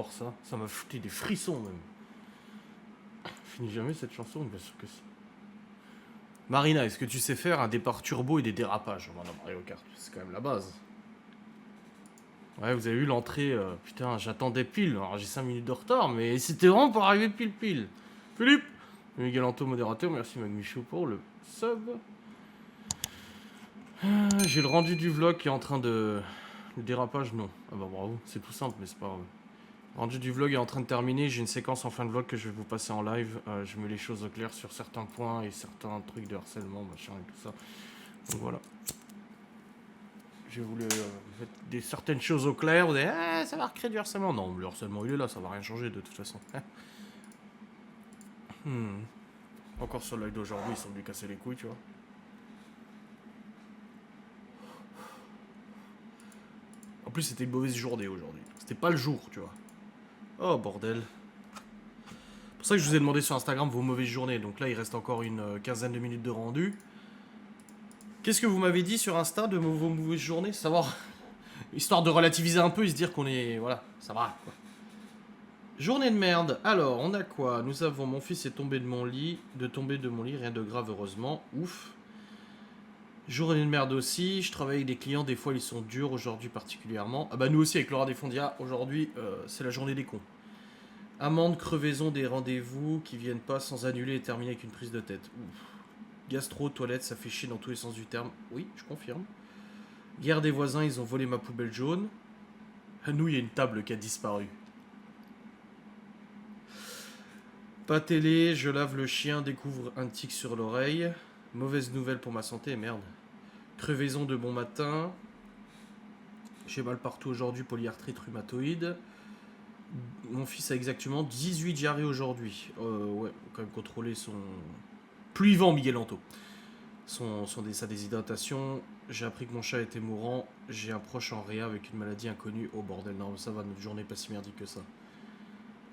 J'adore ça. Ça m'a foutu des frissons même. Finis jamais cette chanson, bien sûr que si. Marina, est-ce que tu sais faire un départ turbo et des dérapages? Dans Mario Kart, c'est quand même la base. Ouais, vous avez vu l'entrée, putain, j'attendais pile. Alors j'ai 5 minutes de retard, mais c'était vraiment pour arriver pile. Philippe Miguel Anto, modérateur, merci Magmichou pour le sub. J'ai le rendu du vlog qui est en train de... Le dérapage, non. Ah bah bravo, c'est tout simple, mais c'est pas grave. Le rendu du vlog est en train de terminer, j'ai une séquence en fin de vlog que je vais vous passer en live. Je mets les choses au clair sur certains points et certains trucs de harcèlement, machin et tout ça. Donc voilà. J'ai voulu mettre certaines choses au clair. Vous allez, ah, ça va recréer du harcèlement. Non, le harcèlement il est là, ça va rien changer de toute façon. Encore sur le live d'aujourd'hui, ils sont venus casser les couilles, tu vois. En plus, c'était une mauvaise journée aujourd'hui. C'était pas le jour, tu vois. Oh, bordel. C'est pour ça que je vous ai demandé sur Instagram vos mauvaises journées. Donc là, il reste encore une quinzaine de minutes de rendu. Qu'est-ce que vous m'avez dit sur Insta de vos mauvaises journées? Savoir. Histoire de relativiser un peu et se dire qu'on est... Voilà, ça va, quoi. Journée de merde. Alors, on a quoi? Nous avons... Mon fils est tombé de mon lit. Rien de grave, heureusement. Ouf. Journée de merde aussi. Je travaille avec des clients. Des fois, ils sont durs. Aujourd'hui, particulièrement. Ah bah, nous aussi, avec Laura Desfondia. Aujourd'hui, c'est la journée des cons. Amende, crevaison des rendez-vous qui viennent pas sans annuler et terminer avec une prise de tête. Ouf. Gastro, toilette, ça fait chier dans tous les sens du terme. Oui, je confirme. Guerre des voisins, ils ont volé ma poubelle jaune. À nous, il y a une table qui a disparu. Pas télé, je lave le chien, découvre un tic sur l'oreille. Mauvaise nouvelle pour ma santé, merde. Crevaison de bon matin. J'ai mal partout aujourd'hui, polyarthrite rhumatoïde. Mon fils a exactement 18 diarrhées aujourd'hui. Ouais, faut quand même contrôler son... Plus vivant, Miguel Anto. Sa déshydratation. J'ai appris que mon chat était mourant. J'ai un proche en réa avec une maladie inconnue. Oh bordel, non, ça va, notre journée n'est pas si merdique que ça.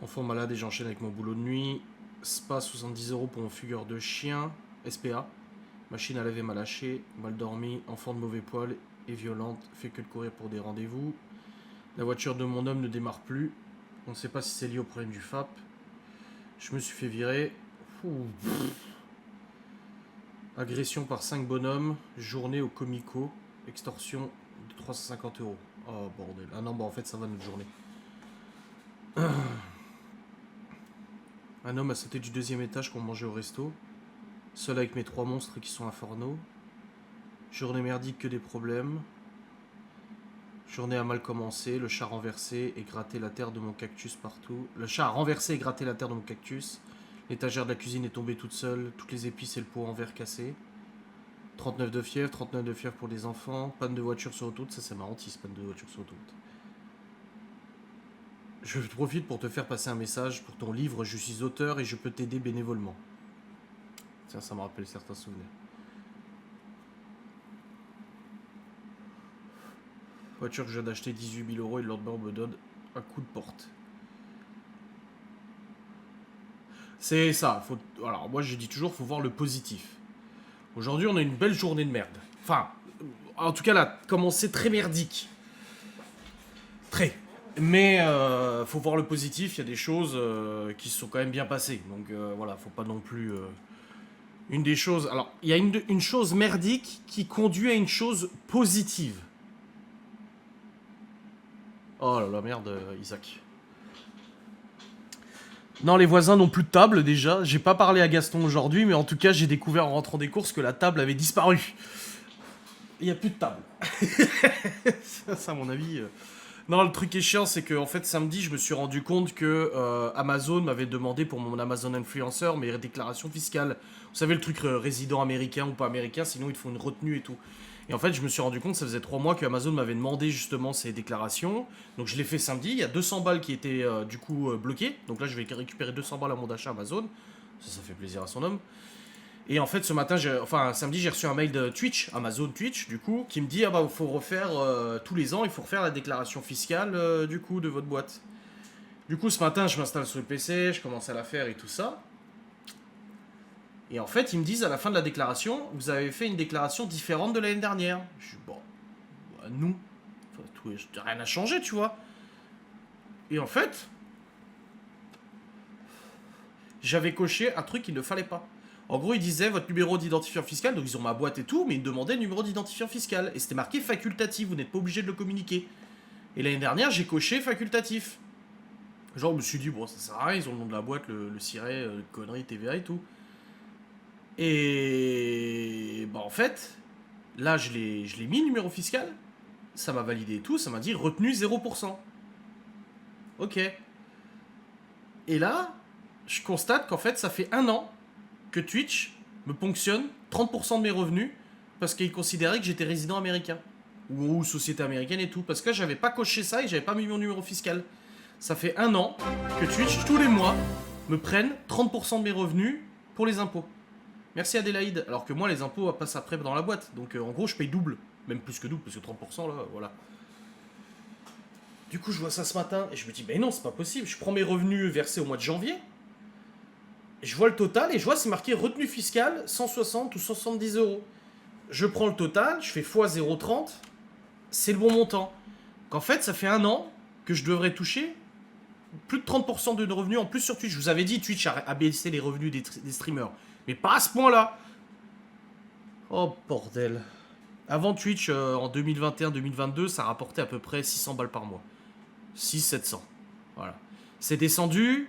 Enfant malade et j'enchaîne avec mon boulot de nuit. Spa 70 € pour mon fugueur de chien. SPA. Machine à laver mal lâchée. Mal dormi. Enfant de mauvais poil et violente. Fait que de courir pour des rendez-vous. La voiture de mon homme ne démarre plus. On ne sait pas si c'est lié au problème du FAP. Je me suis fait virer. Agression par 5 bonhommes. Journée au Comico. Extorsion de 350 €. Oh bordel. Ah non, bah en fait ça va notre journée. Un homme a sauté du 2e étage qu'on mangeait au resto. Seul avec mes 3 monstres qui sont infernaux. Journée merdique que des problèmes. Journée a mal commencé. Le chat renversé et gratté la terre de mon cactus partout. Le chat a renversé et gratté la terre de mon cactus. L'étagère de la cuisine est tombée toute seule. Toutes les épices et le pot en verre cassé. 39 de fièvre. 39 de fièvre pour les enfants. Panne de voiture sur autoroute. Ça c'est marrant, panne de voiture sur autoroute. Je profite pour te faire passer un message pour ton livre. Je suis auteur et je peux t'aider bénévolement. Tiens, ça me rappelle certains souvenirs. Voiture que je viens d'acheter 18 000 € et le lendemain on me donne un coup de porte. C'est ça. Alors moi je dis toujours, faut voir le positif. Aujourd'hui on a une belle journée de merde. Enfin, en tout cas là, commencé très merdique. Très. Mais faut voir le positif, il y a des choses qui se sont quand même bien passées. Donc voilà, faut pas non plus... Une des choses... Alors, il y a une chose merdique qui conduit à une chose positive. Oh là là, merde, Isaac. Non, les voisins n'ont plus de table déjà. J'ai pas parlé à Gaston aujourd'hui, mais en tout cas, j'ai découvert en rentrant des courses que la table avait disparu. Il n'y a plus de table. Ça, à mon avis... Non, le truc qui est chiant, c'est que en fait, samedi, je me suis rendu compte que Amazon m'avait demandé pour mon Amazon Influencer mes déclarations fiscales. Vous savez, le truc résident américain ou pas américain, sinon ils te font une retenue et tout. Et en fait, je me suis rendu compte, ça faisait 3 mois que Amazon m'avait demandé justement ces déclarations. Donc je l'ai fait samedi, il y a 200 balles qui étaient du coup bloquées. Donc là, je vais récupérer 200 balles à mon d'achat Amazon. Ça fait plaisir à son homme. Et en fait, ce matin, samedi, j'ai reçu un mail de Twitch, Amazon Twitch, du coup, qui me dit, ah bah, il faut refaire, tous les ans, il faut refaire la déclaration fiscale, du coup, de votre boîte. Du coup, ce matin, je m'installe sur le PC, je commence à la faire et tout ça. Et en fait, ils me disent, à la fin de la déclaration, vous avez fait une déclaration différente de l'année dernière. Je dis, bon, bah, nous, rien n'a changé, tu vois. Et en fait, j'avais coché un truc qu'il ne fallait pas. En gros, ils disaient votre numéro d'identifiant fiscal, donc ils ont ma boîte et tout, mais ils me demandaient le numéro d'identifiant fiscal. Et c'était marqué facultatif, vous n'êtes pas obligé de le communiquer. Et l'année dernière, j'ai coché facultatif. Genre, je me suis dit, bon, ça sert à rien, ils ont le nom de la boîte, le siret, conneries, TVA et tout. Et. Bah, en fait, là, je l'ai mis, numéro fiscal. Ça m'a validé et tout, ça m'a dit retenu 0%. Ok. Et là, je constate qu'en fait, ça fait 1 an que Twitch me ponctionne 30% de mes revenus parce qu'ils considéraient que j'étais résident américain. Ou société américaine et tout. Parce que j'avais pas coché ça et j'avais pas mis mon numéro fiscal. Ça fait 1 an que Twitch, tous les mois, me prennent 30% de mes revenus pour les impôts. Merci Adélaïde. Alors que moi, les impôts passent après dans la boîte. Donc en gros, je paye double. Même plus que double, parce que 30% là, voilà. Du coup, je vois ça ce matin et je me dis, mais non, c'est pas possible. Je prends mes revenus versés au mois de janvier. Je vois le total et je vois c'est marqué retenue fiscale 160 ou 170 euros. Je prends le total, je fais x 0,30. C'est le bon montant. Qu'en fait, ça fait 1 an que je devrais toucher plus de 30% de revenus en plus sur Twitch. Je vous avais dit, Twitch a baissé les revenus des streamers. Mais pas à ce point-là. Oh, bordel. Avant Twitch, en 2021-2022, ça rapportait à peu près 600 balles par mois. 600-700. Voilà. C'est descendu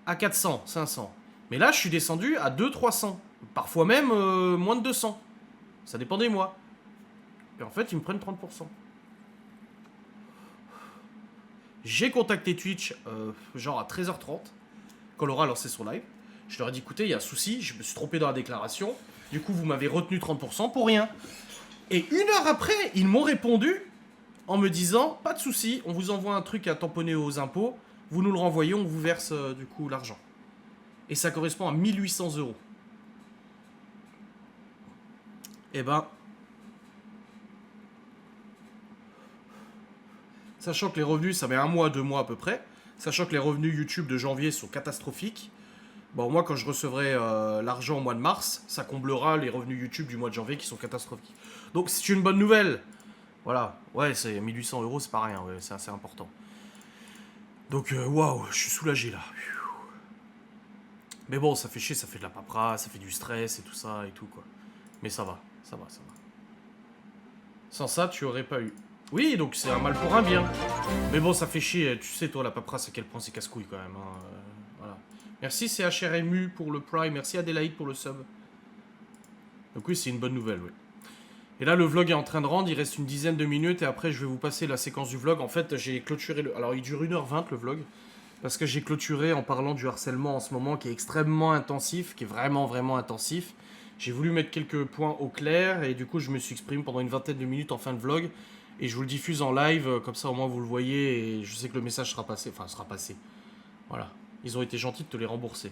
à 400, 500. Mais là, je suis descendu à 200-300. Parfois même moins de 200. Ça dépend des mois. Et en fait, ils me prennent 30%. J'ai contacté Twitch, genre à 13h30, quand Laura a lancé son live. Je leur ai dit, écoutez, il y a un souci, je me suis trompé dans la déclaration. Du coup, vous m'avez retenu 30% pour rien. Et 1 heure après, ils m'ont répondu en me disant, pas de souci, on vous envoie un truc à tamponner aux impôts, vous nous le renvoyez, on vous verse du coup l'argent. Et ça correspond à 1800 euros. Eh ben, sachant que les revenus, ça met 1 mois, 2 mois à peu près, sachant que les revenus YouTube de janvier sont catastrophiques, bon, moi, quand je recevrai l'argent au mois de mars, ça comblera les revenus YouTube du mois de janvier qui sont catastrophiques. Donc, c'est une bonne nouvelle. Voilà. Ouais, c'est 1800 euros, c'est pas rien. Ouais, c'est assez important. Donc, waouh, je suis soulagé là. Mais bon, ça fait chier, ça fait de la paperasse, ça fait du stress et tout ça et tout, quoi. Mais ça va, ça va, ça va. Sans ça, tu aurais pas eu. Oui, donc c'est un mal pour un bien. Mais bon, ça fait chier. Tu sais, toi, la paperasse, à quel point c'est casse-couille quand même. Hein. Voilà. Merci CHRMU pour le Prime. Merci Adélaïde pour le sub. Donc oui, c'est une bonne nouvelle, oui. Et là, le vlog est en train de rendre. Il reste une dizaine de minutes. Et après, je vais vous passer la séquence du vlog. En fait, j'ai clôturé le... Alors, il dure 1h20, le vlog. Parce que j'ai clôturé en parlant du harcèlement en ce moment, qui est extrêmement intensif. Qui est vraiment, vraiment intensif. J'ai voulu mettre quelques points au clair. Et du coup, je me suis exprimé pendant une vingtaine de minutes en fin de vlog. Et je vous le diffuse en live. Comme ça, au moins, vous le voyez. Et je sais que le message sera passé. Enfin, sera passé. Voilà. Ils ont été gentils de te les rembourser.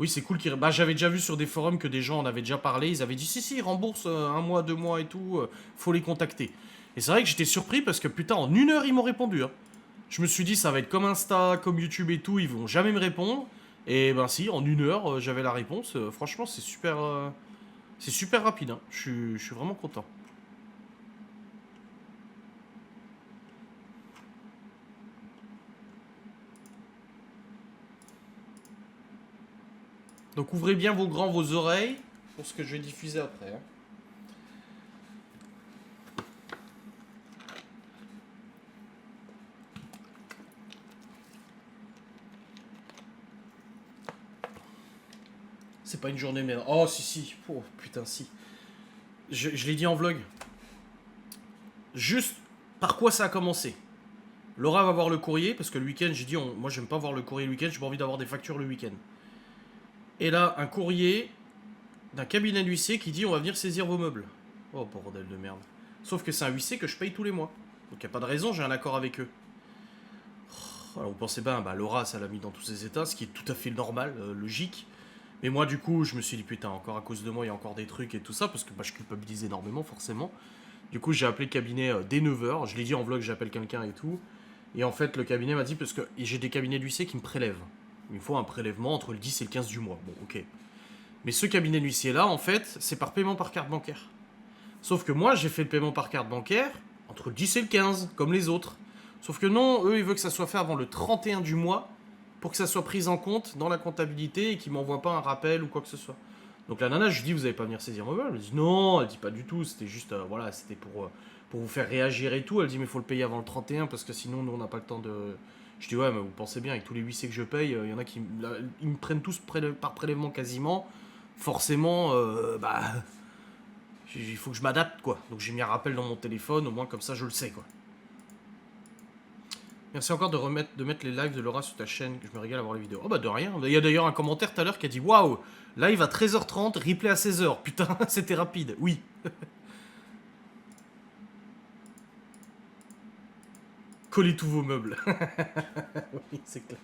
Oui, c'est cool qu'ils... Bah, j'avais déjà vu sur des forums que des gens en avaient déjà parlé. Ils avaient dit, si, ils remboursent 1 mois, 2 mois et tout. Faut les contacter. Et c'est vrai que j'étais surpris parce que, putain, en 1 heure, ils m'ont répondu. Hein. Je me suis dit, ça va être comme Insta, comme YouTube et tout. Ils vont jamais me répondre. Et ben si, en 1 heure, j'avais la réponse. Franchement, c'est super rapide. Hein. Je suis vraiment content. Donc ouvrez bien vos oreilles pour ce que je vais diffuser après. Hein. C'est pas une journée mais... Oh si. Oh putain si. Je l'ai dit en vlog. Juste par quoi ça a commencé. Laura va voir le courrier parce que le week-end j'ai dit moi j'aime pas voir le courrier le week-end, j'ai pas envie d'avoir des factures le week-end. Et là, un courrier d'un cabinet d'huissier qui dit on va venir saisir vos meubles. Oh bordel de merde. Sauf que c'est un huissier que je paye tous les mois. Donc il n'y a pas de raison, j'ai un accord avec eux. Alors vous pensez bien, bah Laura ça l'a mis dans tous ses états, ce qui est tout à fait normal, logique. Mais moi du coup je me suis dit putain encore à cause de moi il y a encore des trucs et tout ça, parce que bah, je culpabilise énormément forcément. Du coup j'ai appelé le cabinet dès 9h, je l'ai dit en vlog j'appelle quelqu'un et tout. Et en fait le cabinet m'a dit, parce que j'ai des cabinets d'huissier qui me prélèvent. Il me faut un prélèvement entre le 10 et le 15 du mois. Bon, ok. Mais ce cabinet d'huissier-là, en fait, c'est par paiement par carte bancaire. Sauf que moi, j'ai fait le paiement par carte bancaire entre le 10 et le 15, comme les autres. Sauf que non, eux, ils veulent que ça soit fait avant le 31 du mois pour que ça soit pris en compte dans la comptabilité et qu'ils m'envoient pas un rappel ou quoi que ce soit. Donc la nana, je lui dis, vous allez pas venir saisir mon meuble? Elle me dit, non, elle dit pas du tout, c'était juste, voilà, c'était pour vous faire réagir et tout. Elle dit, mais faut le payer avant le 31 parce que sinon, nous, on n'a pas le temps de... Je dis, ouais, mais vous pensez bien, avec tous les huissiers que je paye, il y en a qui ils me prennent tous par prélèvement quasiment. Forcément, bah, il faut que je m'adapte, quoi. Donc j'ai mis un rappel dans mon téléphone, au moins comme ça, je le sais, quoi. Merci encore de mettre les lives de Laura sur ta chaîne, que je me régale à voir les vidéos. Oh bah de rien. Il y a d'ailleurs un commentaire tout à l'heure qui a dit, waouh, live à 13h30, replay à 16h. Putain, c'était rapide. Oui. Collez tous vos meubles. Oui, c'est clair.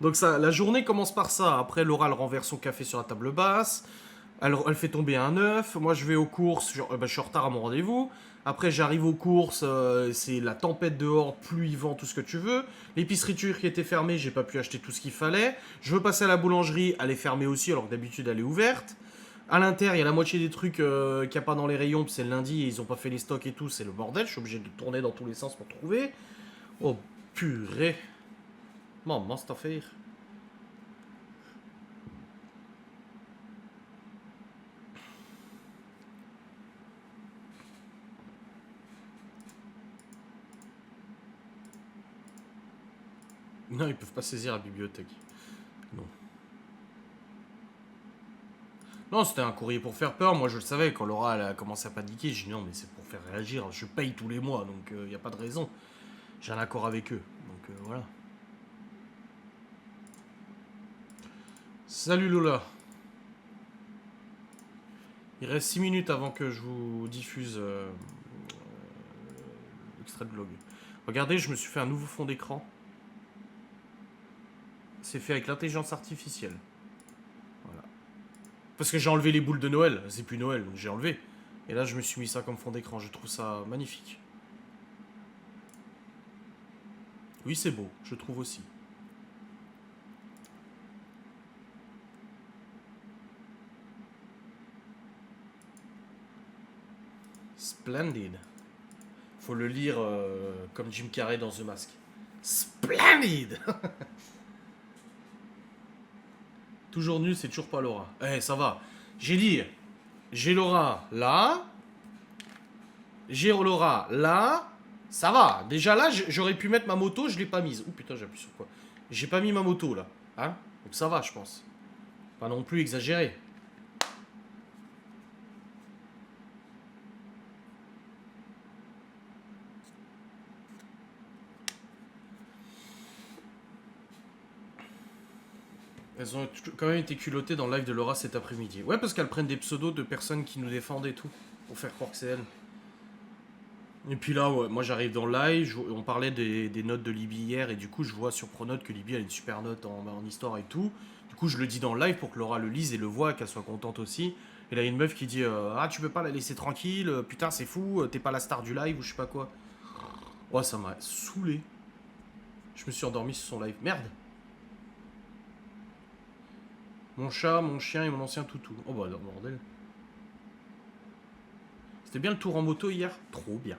Donc ça, la journée commence par ça. Après, Laura, elle renverse son café sur la table basse. Elle fait tomber un œuf. Moi, je vais aux courses. Je suis en retard à mon rendez-vous. Après, j'arrive aux courses. C'est la tempête dehors, pluie, vent, tout ce que tu veux. L'épicerie turque qui était fermée, j'ai pas pu acheter tout ce qu'il fallait. Je veux passer à la boulangerie, elle est fermée aussi, alors que d'habitude, elle est ouverte. À l'intérieur, il y a la moitié des trucs qu'il n'y a pas dans les rayons, puis c'est le lundi et ils ont pas fait les stocks et tout, c'est le bordel. Je suis obligé de tourner dans tous les sens pour trouver. Oh, purée. Maman, c'est affaire. Non, ils peuvent pas saisir la bibliothèque. Non. Non, c'était un courrier pour faire peur. Moi, je le savais. Quand Laura elle a commencé à paniquer, j'ai dit non, mais c'est pour faire réagir. Je paye tous les mois, donc il n'y a pas de raison. J'ai un accord avec eux. Donc voilà. Salut Lola. Il reste 6 minutes avant que je vous diffuse l'extrait de vlog. Regardez, je me suis fait un nouveau fond d'écran. C'est fait avec l'intelligence artificielle. Voilà. Parce que j'ai enlevé les boules de Noël. C'est plus Noël, donc j'ai enlevé. Et là, je me suis mis ça comme fond d'écran. Je trouve ça magnifique. Oui, c'est beau. Je trouve aussi. Splendid. Faut le lire comme Jim Carrey dans The Mask. Splendid. Toujours nul, c'est toujours pas Laura. Eh, ça va. J'ai dit, j'ai Laura là. J'ai Laura là. Ça va. Déjà là, j'aurais pu mettre ma moto, je l'ai pas mise. Oh putain, j'appuie sur quoi? J'ai pas mis ma moto là. Hein? Donc ça va, je pense. Pas non plus exagéré. Elles ont quand même été culottées dans le live de Laura cet après-midi. Ouais, parce qu'elles prennent des pseudos de personnes qui nous défendent et tout. Pour faire croire que c'est elles. Et puis là, ouais, moi j'arrive dans le live, on parlait des notes de Libye hier, et du coup je vois sur Pronote que Libye a une super note en histoire et tout. Du coup je le dis dans le live pour que Laura le lise et le voit, qu'elle soit contente aussi. Et là il y a une meuf qui dit ah tu peux pas la laisser tranquille, putain c'est fou, t'es pas la star du live ou je sais pas quoi. Ouais ça m'a saoulé. Je me suis endormi sur son live. Merde. Mon chat, mon chien et mon ancien toutou. Oh bah bordel. C'était bien le tour en moto hier? Trop bien.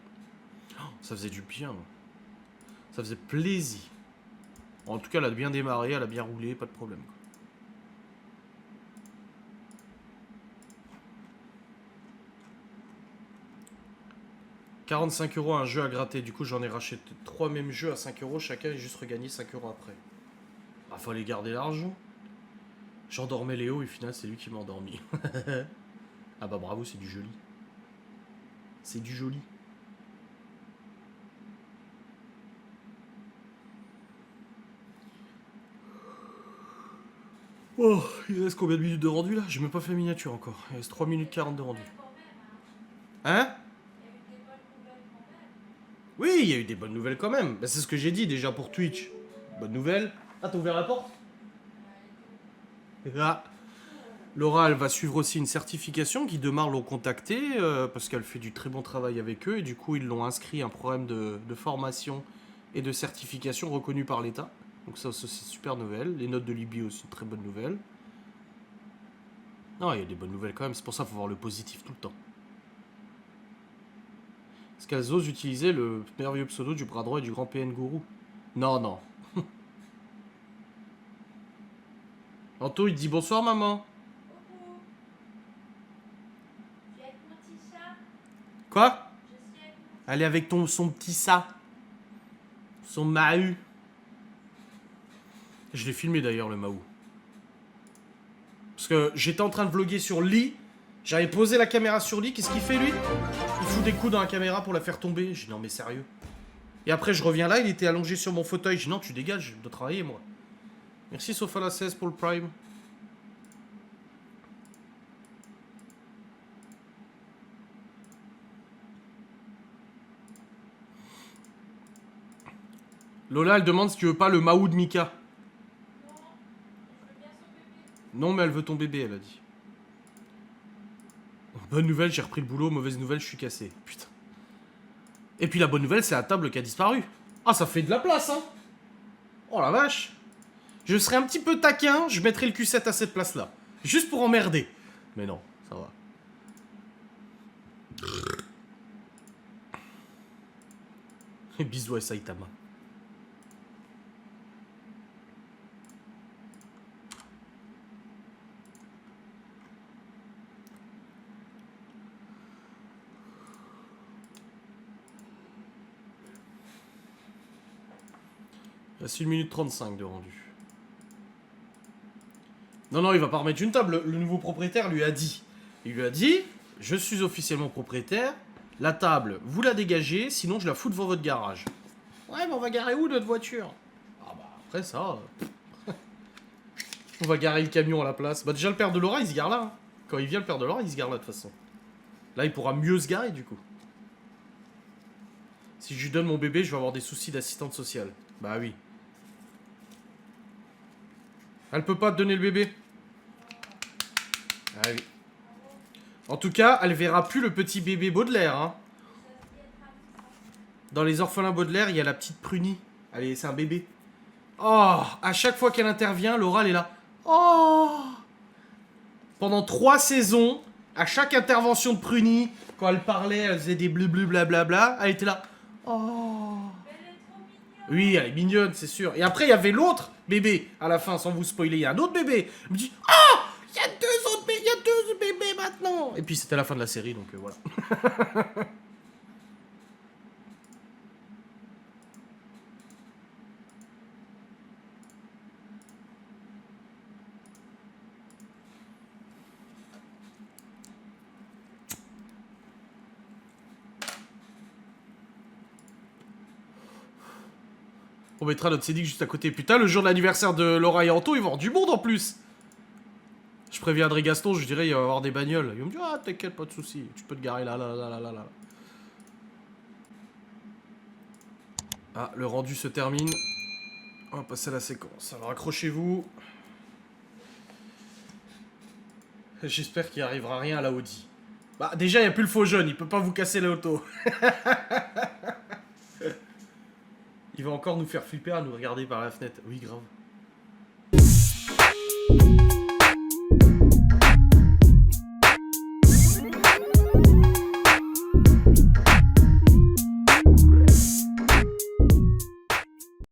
Oh, ça faisait du bien. Ça faisait plaisir. En tout cas, elle a bien démarré, elle a bien roulé, pas de problème. 45 € un jeu à gratter. Du coup, j'en ai racheté 3 mêmes jeux à 5 € chacun et juste regagné 5 € après. Ah, fallait garder l'argent. J'endormais Léo et au final, c'est lui qui m'a endormi. Ah bah bravo, c'est du joli. C'est du joli. Oh, il reste combien de minutes de rendu là? J'ai même pas fait miniature encore. Il reste 3 minutes 40 de rendu. Hein? Oui, il y a eu des bonnes nouvelles quand même. Bah, c'est ce que j'ai dit déjà pour Twitch. Bonne nouvelle. Ah, t'as ouvert la porte? Ah. Laura, elle va suivre aussi une certification. Guy Demar l'ont contacté parce qu'elle fait du très bon travail avec eux. Et du coup, ils l'ont inscrit à un programme de formation et de certification reconnu par l'État. Donc ça c'est super nouvelle. Les notes de Libye aussi, très bonne nouvelle. Non, il y a des bonnes nouvelles quand même. C'est pour ça qu'il faut voir le positif tout le temps. Est-ce qu'elles osent utiliser le merveilleux pseudo du bras droit et du grand PN Gourou? Non, non. Anto, il dit bonsoir, maman. Coucou. Je suis avec mon petit chat. Quoi? Je suis avec mon... Elle est avec son petit ça. Son Mahou. Je l'ai filmé d'ailleurs, le Mahou. Parce que j'étais en train de vlogger sur Lee. J'avais posé la caméra sur Lee. Qu'est-ce qu'il fait, lui? Il fout des coups dans la caméra pour la faire tomber. J'ai dit non, mais sérieux. Et après, je reviens là. Il était allongé sur mon fauteuil. J'ai dit non, tu dégages. Je dois travailler, moi. Merci, Sofala 16 pour le Prime. Lola, elle demande si tu veux pas le Mahou de Mika. Non, je veux bien son bébé. Non, mais elle veut ton bébé, elle a dit. Bonne nouvelle, j'ai repris le boulot. Mauvaise nouvelle, je suis cassé. Putain. Et puis la bonne nouvelle, c'est la table qui a disparu. Ah, ça fait de la place, hein. Oh la vache. Je serais un petit peu taquin, je mettrais le Q7 à cette place-là. Juste pour emmerder. Mais non, ça va. Et bisous à Saitama. Il reste 1 minute 35 de rendu. Non, non, il va pas remettre une table. Le nouveau propriétaire lui a dit. Il lui a dit, je suis officiellement propriétaire. La table, vous la dégagez, sinon je la fous devant votre garage. Ouais, mais on va garer où notre voiture? Ah bah après ça... on va garer le camion à la place. Bah déjà le père de Laura, il se gare là. Hein. Quand il vient, le père de Laura, il se gare là de toute façon. Là, il pourra mieux se garer du coup. Si je lui donne mon bébé, je vais avoir des soucis d'assistante sociale. Bah oui. Elle peut pas te donner le bébé? Ah oui. En tout cas, elle verra plus le petit bébé Baudelaire. Hein. Dans les orphelins Baudelaire, il y a la petite Prunie. Allez, c'est un bébé. Oh, à chaque fois qu'elle intervient, Laura, elle est là. Oh. Pendant 3 saisons, à chaque intervention de Prunie, quand elle parlait, elle faisait des bleu blablabla, elle était là. Oh. Elle est trop mignonne. Oui, elle est mignonne, c'est sûr. Et après, il y avait l'autre bébé, à la fin, sans vous spoiler. Il y a un autre bébé. Elle me dit, oh, il y a 2 autres bébés, il y a 2 bébés maintenant. Et puis, c'était la fin de la série, donc voilà. On mettra notre Cédric juste à côté. Putain, le jour de l'anniversaire de Laura et Anto, ils vont avoir du monde en plus. Je préviendrai Gaston, je dirais il va y avoir des bagnoles. Il va me dire, ah t'inquiète, pas de soucis, tu peux te garer là, là, là, là, là, là. Ah, le rendu se termine. On va passer à la séquence. Alors accrochez-vous. J'espère qu'il arrivera rien à la Audi. Bah déjà, il n'y a plus le faux jaune, il peut pas vous casser l'auto. Il va encore nous faire flipper à nous regarder par la fenêtre. Oui, grave.